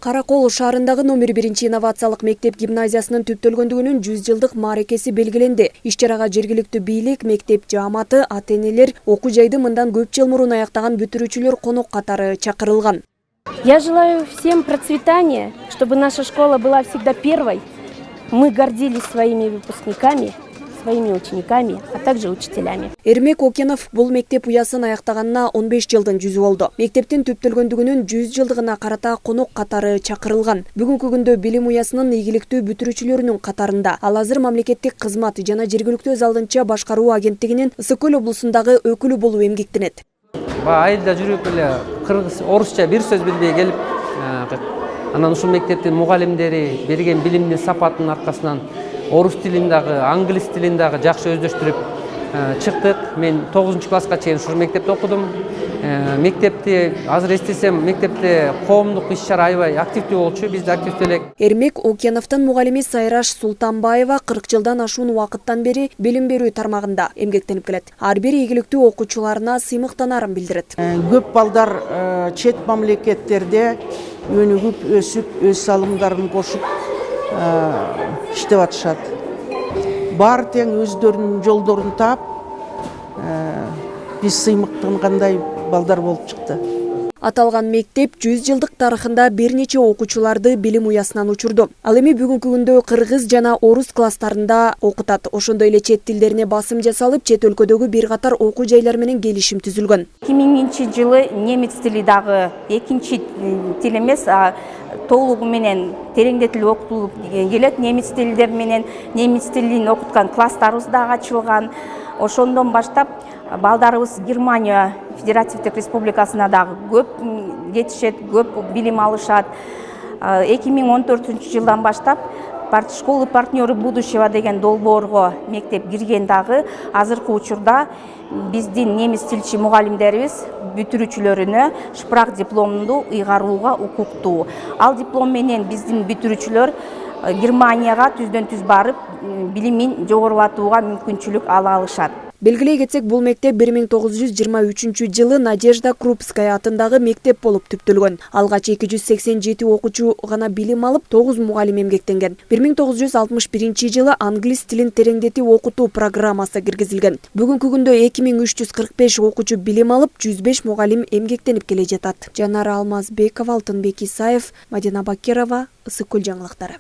Каракол шаарындагы номер 1 инновациялык мектеп гимназиясынын түптөлгөндүгүнүн 100 жылдык мааракеси белгиленди. Иш-чарага жергиликтүү бийлик, мектеп жааматы, ата-энелер, окуу жайды мындан көп жыл мурун аяктаган бүтүрүүчүлөр конок катары чакырылган. Я желаю всем процветания, чтобы наша школа была всегда первой. Мы гордились своими выпускниками, своими учениками, а также учителями. Эрмек Окенов бул мектеп уясын аяктаганына 15 жылдын жүзү болду. Мектептин түптөлгөндүгүнүн 100 жылдыгына карата конок катары чакырылган. Бүгүнкү күндө билим уясынын ийгиликтүү бүтүрүүчүлөрүнүн катарында. Ал азыр мамлекеттик кызмат жана жергиликтүү өз алдынча башкаруу агенттигинин Ысык-Көл облусундагы өкүлү болуп эмгектенет. Айылда жүрүп эле кыргыз, орусча бир сөз билбей келип, анан ушул мектептин мугалимдери берген билимдин сапатынын аркасынан орус тилин дагы, англис тилин дагы жакшы өздөштүрүп чыктык. Мен 9-класска чейин ушул мектепте окудум. Мектепти азыр эстесем, мектепте коомдук иш-чара аябай активдүү болчу, биз да активдүү элек. Эрмек Океновдун мугалими Сайраш Султанбаева 40 жылдан ашуун убакыттан бери билим берүү тармагында эмгектенип келет. Ар бир ийгиликтүү окуучуларына сыймыктанаарын билдирет. Көп балдар чет мамлекеттерде өнүгүп, өсүп, өз салымдарын кошуп иштеп атышат. Бар тең өздөрүнүн жолдорун таап, биз сыймыктангандай балдар болуп чыкты. Аталган мектеп 100 жылдык тарыхында бир нече окуучуларды билим уясынан учурду. Ал эми бүгүнкү күндө кыргыз жана орус класстарында окутат. Ошондой эле чет тилдерине басым жасалып, чет өлкөдөгү бир катар окуу жайлар менен келишим түзүлгөн. 2000-жылы немец тили дагы экинчи тил эмес, толугу менен тереңдетилип окутулуп келет. Немец тилдер менен немец тилин окуткан класстарыбыз дагы ачылган. Ошондон баштап балдарыбыз Германия Федеративдик Республикасына дагы көп жетишет, көп билим алышат. 2014 жылдан баштап школы партнеры будущего деген долбоорго мектеп кирген дагы. Азыркы учурда биздин немис тилчи мугалимдерибиз бүтүрүүчүлөрүнө шпрах дипломду ыйгарууга укуктуу. Ал диплом менен биздин бүтүрүүчүлөр Германияга түздөн-түз барып билимин жогорулатууга мүмкүнчүлүк ала алышат. Белгилей кетсек, бул мектеп 1923 жылы Надежда Крупская атындагы мектеп болуп түптөлгөн. Алгач 287 окуучу гана билим алып, 9 мугалим эмгектенген. 1961 жылы англис тилин тереңдетип окутуу программасы киргизилген. Бүгүнкү күндө 2345 окуучу билим алып, 105 мугалим эмгектенип келе жатат. Жанара Алмазбекова, Алтынбек Исаев, Мадина Бакирова, Ысык-Көл жаңылыктары.